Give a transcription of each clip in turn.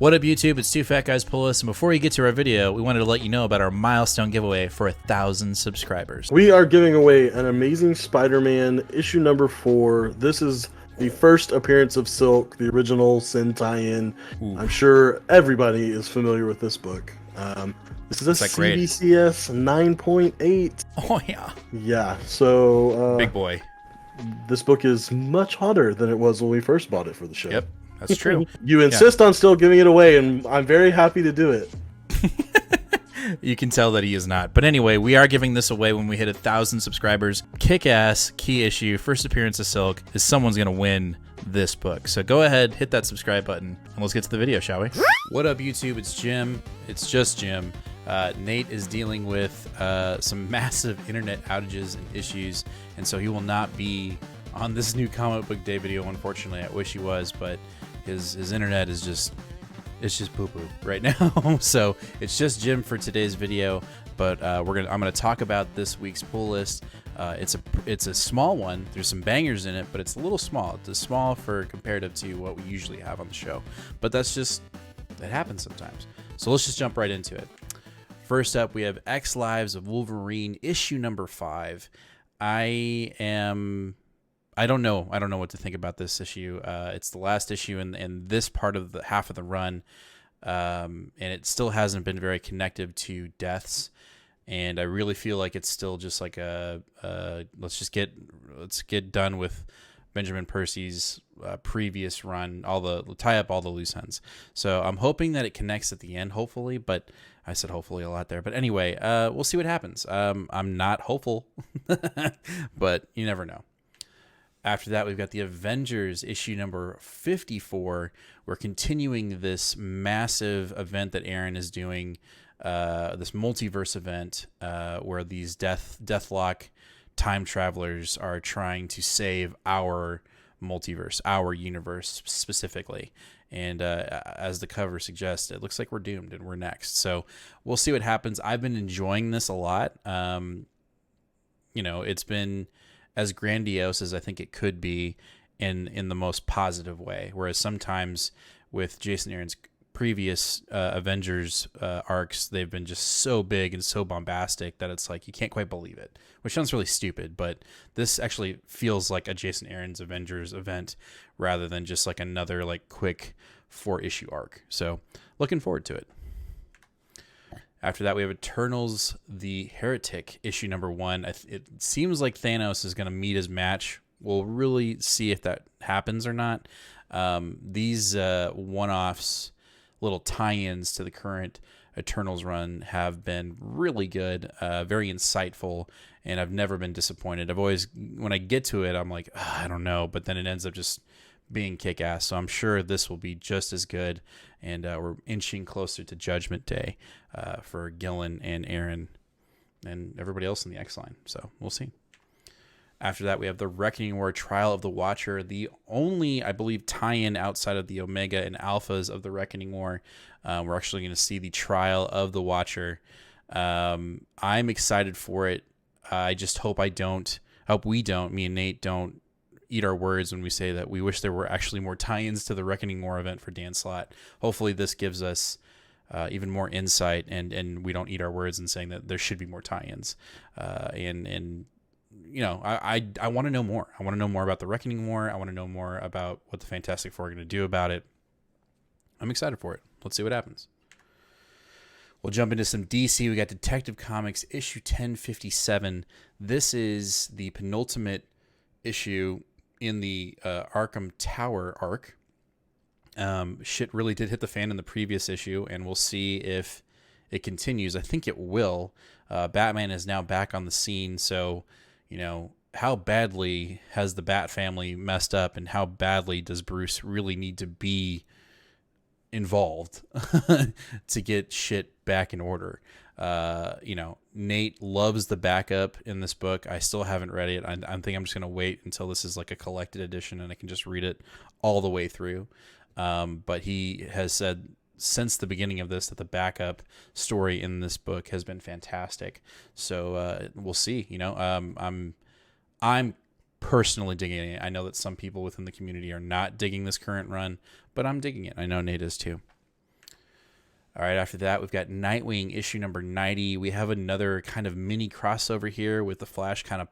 What up, YouTube? It's Two Fat Guys Pull Us, and before we get to our video, we wanted to let you know about our milestone giveaway for 1,000 subscribers. We are giving away an Amazing Spider-Man issue number 4. This is the first appearance of Silk, the original Sin tie-in. I'm sure everybody is familiar with this book. This is a CBCS 9.8. Oh, yeah. Yeah, so... Big boy. This book is much hotter than it was when we first bought it for the show. Yep, that's true. You insist on still giving it away, and I'm very happy to do it. You can tell that he is not. But anyway, we are giving this away when we hit 1,000 subscribers. Kick-ass, key issue, first appearance of Silk, is someone's going to win this book. So go ahead, hit that subscribe button, and let's get to the video, shall we? What up, YouTube? It's Jim. It's just Jim. Nate is dealing with some massive internet outages and issues, and so he will not be on this new comic book day video, unfortunately. I wish he was, but his internet is just... it's just poo-poo right now. So it's just Jim for today's video, but I'm gonna talk about this week's pull list. It's a small one. There's some bangers in it, but it's a little small. It's small for comparative to what we usually have on the show. But that's just, it happens sometimes. So let's just jump right into it. First up, we have X Lives of Wolverine, issue number 5. I don't know what to think about this issue. It's the last issue in this part of the half of the run, and it still hasn't been very connective to deaths. And I really feel like it's still just like let's get done with Benjamin Percy's previous run, tie up all the loose ends. So I'm hoping that it connects at the end, hopefully. But I said hopefully a lot there. But anyway, we'll see what happens. I'm not hopeful, but you never know. After that, we've got the Avengers issue number 54. We're continuing this massive event that Aaron is doing, this multiverse event where these Deathlock time travelers are trying to save our multiverse, our universe specifically. And as the cover suggests, it looks like we're doomed and we're next. So we'll see what happens. I've been enjoying this a lot. It's been as grandiose as I think it could be in the most positive way. Whereas sometimes with Jason Aaron's previous Avengers arcs, they've been just so big and so bombastic that it's like you can't quite believe it, which sounds really stupid, but this actually feels like a Jason Aaron's Avengers event rather than just like another like quick 4-issue arc. So looking forward to it. After that, we have Eternals, the Heretic, issue number 1. It seems like Thanos is going to meet his match. We'll really see if that happens or not. These one-offs, little tie-ins to the current Eternals run have been really good, very insightful, and I've never been disappointed. I've always, when I get to it, I'm like, I don't know, but then it ends up just being kick-ass. So I'm sure this will be just as good, and we're inching closer to Judgment Day for Gillen and Aaron and everybody else in the X-Line. So we'll see. After that, we have the Reckoning War Trial of the Watcher, the only, I believe, tie-in outside of the Omega and Alphas of the Reckoning War. We're actually going to see the Trial of the Watcher. I'm excited for it. I just hope me and Nate don't eat our words when we say that we wish there were actually more tie-ins to the Reckoning War event for Dan Slott. Hopefully this gives us even more insight, and we don't eat our words in saying that there should be more tie-ins. I want to know more. I want to know more about the Reckoning War. I want to know more about what the Fantastic Four are going to do about it. I'm excited for it. Let's see what happens. We'll jump into some DC. We got Detective Comics issue 1057. This is the penultimate issue in the Arkham Tower arc. Shit really did hit the fan in the previous issue, and we'll see if it continues. I think it will. Batman is now back on the scene, so how badly has the Bat family messed up, and how badly does Bruce really need to be involved to get shit back in order? Nate loves the backup in this book. I still haven't read it. I think I'm just going to wait until this is like a collected edition and I can just read it all the way through. But he has said since the beginning of this that the backup story in this book has been fantastic. So we'll see. I'm personally digging it. I know that some people within the community are not digging this current run, but I'm digging it. I know Nate is too. All right, after that, we've got Nightwing, issue number 90. We have another kind of mini crossover here with the Flash kind of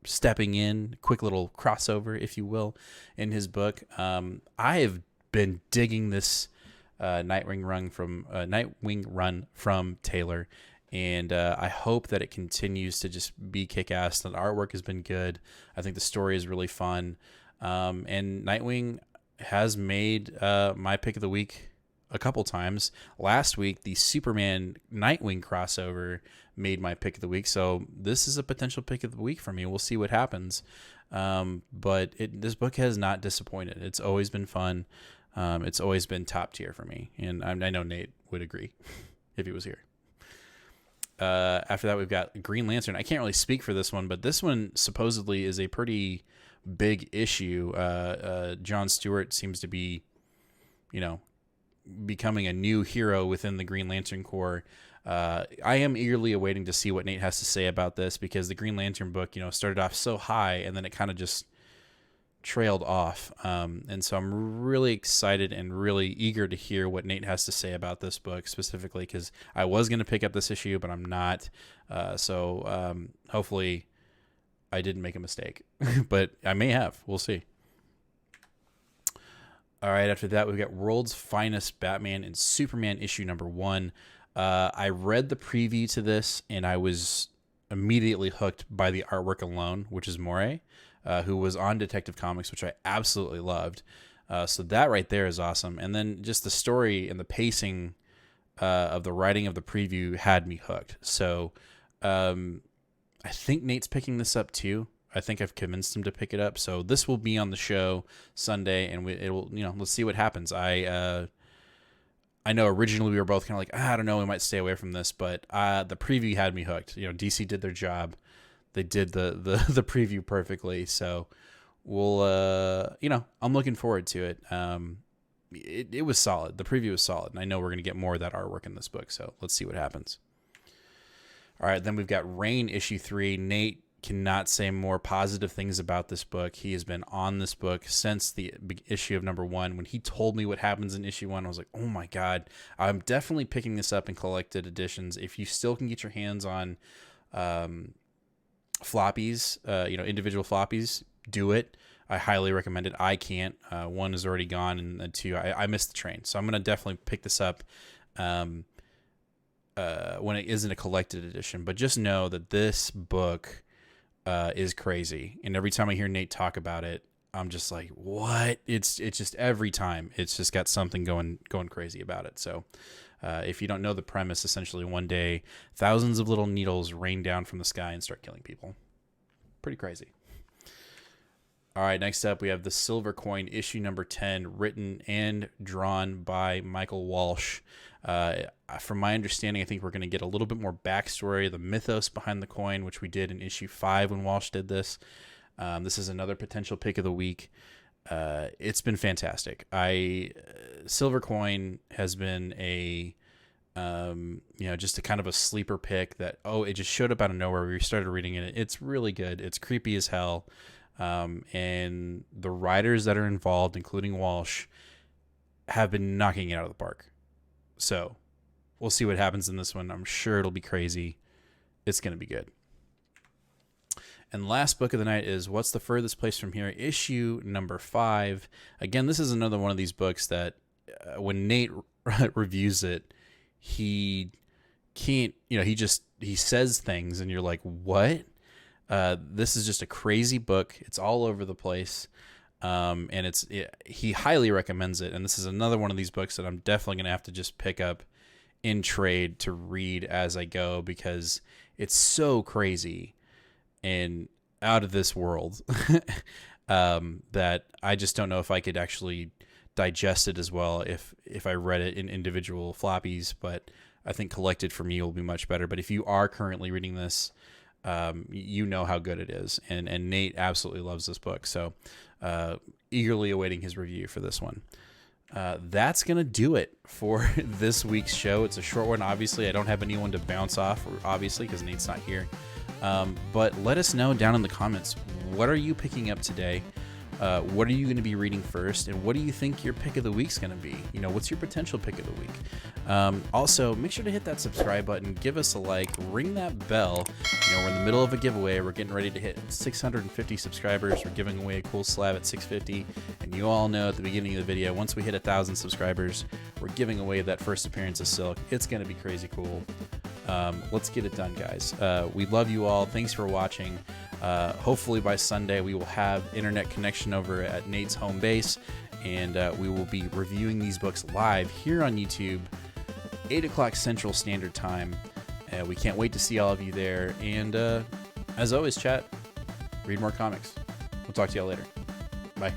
stepping in, quick little crossover, if you will, in his book. I have been digging this Nightwing run from Taylor, and I hope that it continues to just be kick-ass. The artwork has been good. I think the story is really fun, and Nightwing has made my pick of the week a couple times. Last week, the Superman Nightwing crossover made my pick of the week, so this is a potential pick of the week for me. We'll see what happens, but this book has not disappointed. It's always been fun. It's always been top tier for me, and I know Nate would agree if he was here. After that, we've got Green Lantern. I can't really speak for this one, but this one supposedly is a pretty big issue. John Stewart seems to be, becoming a new hero within the Green Lantern Corps. I am eagerly awaiting to see what Nate has to say about this, because the Green Lantern book, started off so high and then it kind of just trailed off. And so I'm really excited and really eager to hear what Nate has to say about this book specifically, because I was going to pick up this issue, but I'm not. So hopefully I didn't make a mistake, but I may have. We'll see. All right, after that, we've got World's Finest Batman and Superman issue number 1. I read the preview to this, and I was immediately hooked by the artwork alone, which is Moray, who was on Detective Comics, which I absolutely loved. So that right there is awesome. And then just the story and the pacing of the writing of the preview had me hooked. So I think Nate's picking this up too. I think I've convinced him to pick it up. So this will be on the show Sunday, and it will, let's see what happens. I know originally we were both kind of like, I don't know, we might stay away from this, but the preview had me hooked. DC did their job. They did the preview perfectly. So we'll, I'm looking forward to it. It was solid. The preview was solid, and I know we're going to get more of that artwork in this book. So let's see what happens. All right, then we've got Rain issue 3. Nate cannot say more positive things about this book. He has been on this book since the issue of number 1. When he told me what happens in issue 1, I was like, oh my God, I'm definitely picking this up in collected editions. If you still can get your hands on floppies, individual floppies, do it. I highly recommend it. I can't. 1 is already gone, and 2, I missed the train. So I'm going to definitely pick this up when it isn't a collected edition. But just know that this book is crazy, and every time I hear Nate talk about it, I'm just like, what? It's just every time it's just got something going crazy about it. So if you don't know the premise, essentially one day thousands of little needles rain down from the sky and start killing people. Pretty crazy. All right, next up we have the Silver Coin issue number 10, written and drawn by Michael Walsh. From my understanding, I think we're going to get a little bit more backstory, the mythos behind the coin, which we did in issue 5 when Walsh did this. This is another potential pick of the week. It's been fantastic. Silver Coin has been a, just a kind of a sleeper pick that, it just showed up out of nowhere. We started reading it. It's really good. It's creepy as hell. And the writers that are involved, including Walsh, have been knocking it out of the park. So we'll see what happens in this one. I'm sure it'll be crazy. It's going to be good. And last book of the night is What's the Furthest Place from Here, issue number 5. Again, this is another one of these books that when Nate reviews it, he can't, he says things and you're like, what? This is just a crazy book. It's all over the place. And he highly recommends it. And this is another one of these books that I'm definitely going to have to just pick up in trade to read as I go, because it's so crazy and out of this world that I just don't know if I could actually digest it as well if I read it in individual floppies. But I think collected for me will be much better. But if you are currently reading this, you know how good it is. And Nate absolutely loves this book. So eagerly awaiting his review for this one. That's going to do it for this week's show. It's a short one, obviously. I don't have anyone to bounce off, obviously, because Nate's not here. But let us know down in the comments, what are you picking up today? What are you going to be reading first? And what do you think your pick of the week's going to be? What's your potential pick of the week? Also, make sure to hit that subscribe button, give us a like, ring that bell. We're in the middle of a giveaway. We're getting ready to hit 650 subscribers. We're giving away a cool slab at 650. And you all know at the beginning of the video, once we hit 1,000 subscribers, we're giving away that first appearance of Silk. It's going to be crazy cool. Let's get it done, guys. We love you all. Thanks for watching. Hopefully by Sunday, we will have internet connection over at Nate's home base. And we will be reviewing these books live here on YouTube, 8 o'clock Central Standard Time. We can't wait to see all of you there. And as always, chat, read more comics. We'll talk to y'all later. Bye.